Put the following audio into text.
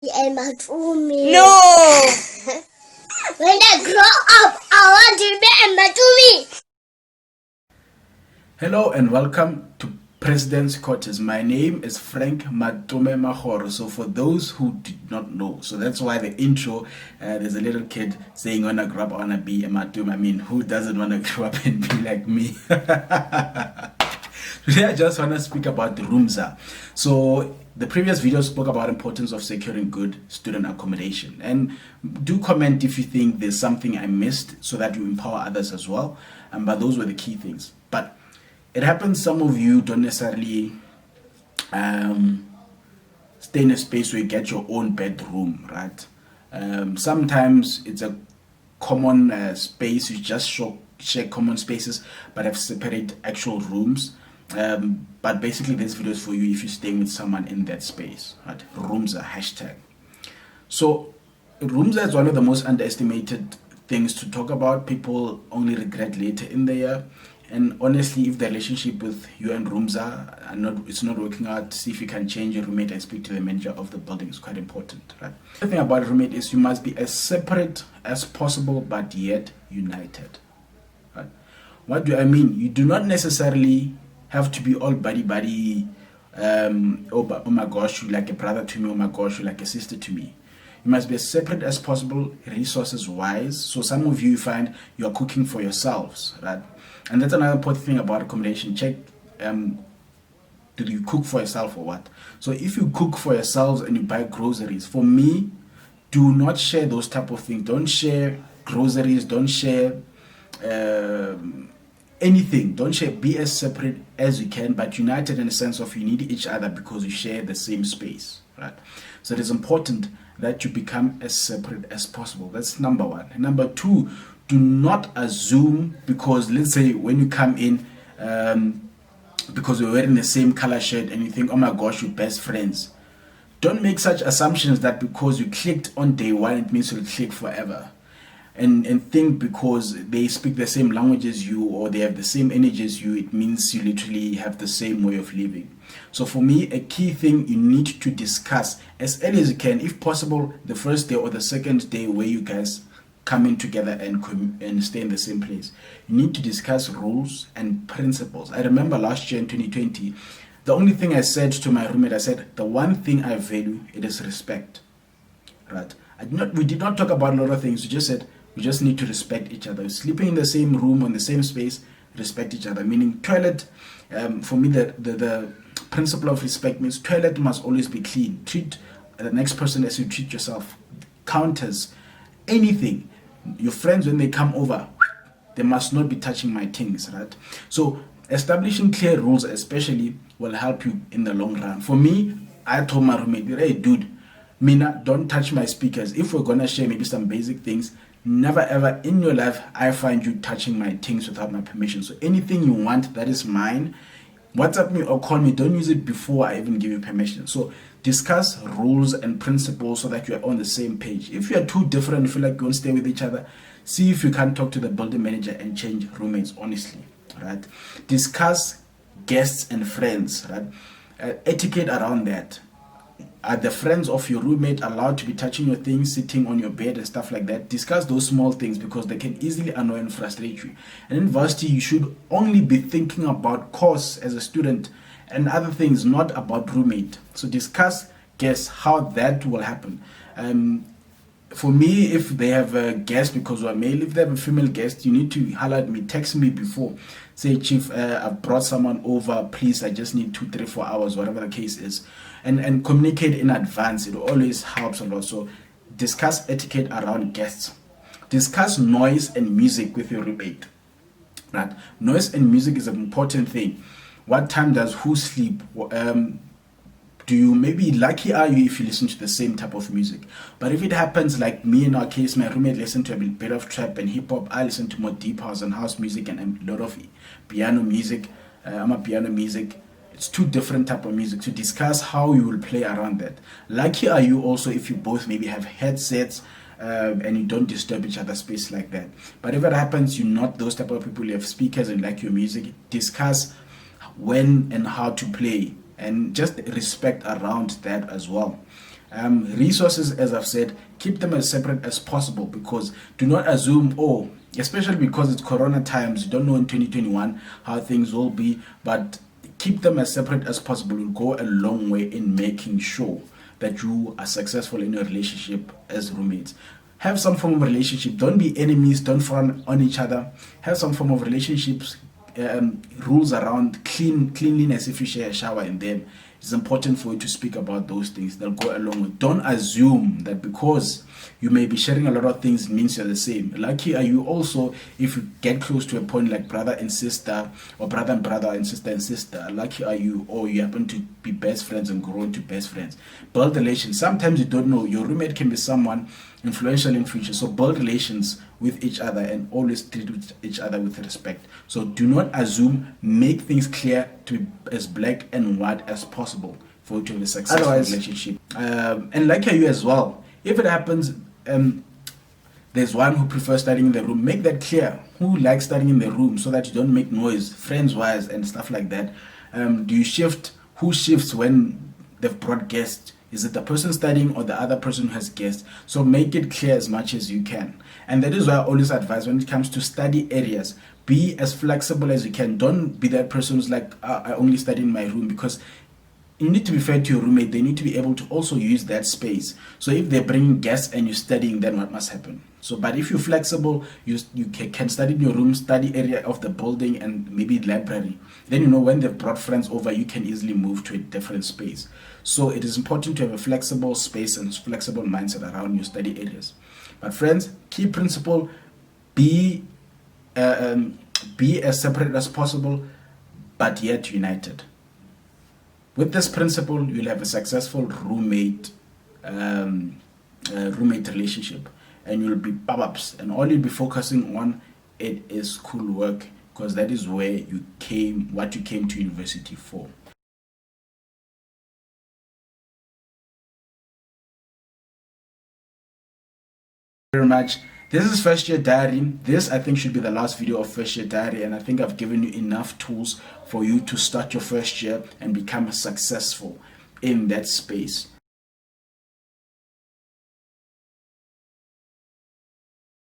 And my Matumi. No! When I grow up, I want to be a Matumi. Hello and welcome to President's Quarters. My name is Frank Matome Magoro. So for those who did not know, so that's why the intro, there's a little kid saying when I grow up I want to be a Matome. I mean, who doesn't want to grow up and be like me? Today I just want to speak about the Roomza. So the previous video spoke about importance of securing good student accommodation, and do comment if you think there's something I missed so that you empower others as well. But those were the key things. But it happens some of you don't necessarily stay in a space where you get your own bedroom, right? Sometimes it's a common space. You just share common spaces but have separate actual rooms. But basically this video is for you if you're staying with someone in that space, right? Roomza hashtag. So Roomza is one of the most underestimated things to talk about. People only regret later in the year. And honestly, if the relationship with you and Roomza it's not working out, see if you can change your roommate and speak to the manager of the building. Is quite important, right? The thing about a roommate is you must be as separate as possible, but yet united. Right? What do I mean? You do not necessarily have to be all buddy. Oh my gosh, you're like a brother to me. Oh my gosh, you're like a sister to me. You must be as separate as possible, resources wise. So some of you find you're cooking for yourselves, right? And that's another important thing about accommodation. Check, do you cook for yourself or what? So if you cook for yourselves and you buy groceries, for me, do not share those type of things. Don't share groceries. Don't share anything. Don't share. Be as separate as you can, but united in the sense of you need each other because you share the same space, right? So it is important that you become as separate as possible. That's number one. And number two, do not assume, because let's say when you come in, because we're wearing the same color shirt and you think, oh my gosh, you're best friends. Don't make such assumptions that because you clicked on day one, it means you'll click forever. And think because they speak the same language as you or they have the same energy as you, it means you literally have the same way of living. So for me, a key thing you need to discuss as early as you can, if possible, the first day or the second day where you guys come in together and stay in the same place. You need to discuss rules and principles. I remember last year in 2020, the only thing I said to my roommate, I said, the one thing I value, it is respect. Right? We did not talk about a lot of things. We just said, we just need to respect each other. Sleeping in the same room, on the same space, respect each other. Meaning toilet, for me, the principle of respect means toilet must always be clean. Treat the next person as you treat yourself. Counters, anything. Your friends, when they come over, they must not be touching my things, right? So establishing clear rules especially will help you in the long run. For me, I told my roommate, hey dude, Mina, don't touch my speakers. If we're gonna share maybe some basic things, never ever in your life I find you touching my things without my permission. So anything you want that is mine, WhatsApp me or call me. Don't use it before I even give you permission. So discuss rules and principles so that you are on the same page. If you are too different, you feel like you won't stay with each other, see if you can talk to the building manager and change roommates honestly, right? Discuss guests and friends, right? Etiquette around that. Are the friends of your roommate allowed to be touching your things, sitting on your bed and stuff like that? Discuss those small things because they can easily annoy and frustrate you. And in varsity, you should only be thinking about course as a student and other things, not about roommate. So discuss guess how that will happen. For me, if they have a guest, because we're male, if they have a female guest, you need to holler at me, text me before. Say, Chief, I've brought someone over, please, I just need 2, 3, 4 hours, whatever the case is. And communicate in advance. It always helps a lot. So discuss etiquette around guests. Discuss noise and music with your roommate. Right? Noise and music is an important thing. What time does who sleep? Do you, maybe lucky are you if you listen to the same type of music? But if it happens like me in our case, my roommate listened to a bit of trap and hip hop, I listen to more deep house and house music and a lot of piano music. I'm a piano music. It's two different type of music. To discuss how you will play around that. Lucky are you also if you both maybe have headsets and you don't disturb each other's space like that. But if it happens you're not those type of people, you have speakers and like your music, discuss when and how to play and just respect around that as well. Resources, as I've said, keep them as separate as possible, because do not assume, especially because it's corona times, you don't know in 2021 how things will be, but keep them as separate as possible will go a long way in making sure that you are successful in your relationship as roommates. Have some form of relationship. Don't be enemies. Don't frown on each other. Have some form of relationships. Rules around cleanliness. If you share a shower in them, it's important for you to speak about those things. They'll go along with. Don't assume that because you may be sharing a lot of things means you're the same. Lucky are you also if you get close to a point like brother and sister, or brother and brother and sister. Lucky are you, or you happen to be best friends and grow into best friends. Build relations. Sometimes you don't know. Your roommate can be someone influential in future. So build relations with each other and always treat each other with respect. So do not assume. Make things clear to be as black and white as possible for you to have a successful relationship. And like you as well. If it happens, there's one who prefers studying in the room. Make that clear. Who likes studying in the room so that you don't make noise, friends-wise and stuff like that. Do you shift? Who shifts when they've brought guests? Is it the person studying or the other person who has guests? So make it clear as much as you can. And that is why I always advise when it comes to study areas, be as flexible as you can. Don't be that person who's like, I only study in my room, because you need to be fair to your roommate. They need to be able to also use that space. So if they're bringing guests and you're studying, then what must happen? So, but if you're flexible, you can study in your room, study area of the building, and maybe library. Then, you know, when they've brought friends over, you can easily move to a different space. So it is important to have a flexible space and flexible mindset around your study areas. But friends, key principle, be as separate as possible, but yet united. With this principle, you'll have a successful roommate relationship, and you'll be pop-ups, and all you'll be focusing on it is school work, because that is where you came, what you came to university for. Very much. This is first year diary. This I think should be the last video of first year diary, and I think I've given you enough tools for you to start your first year and become successful in that space.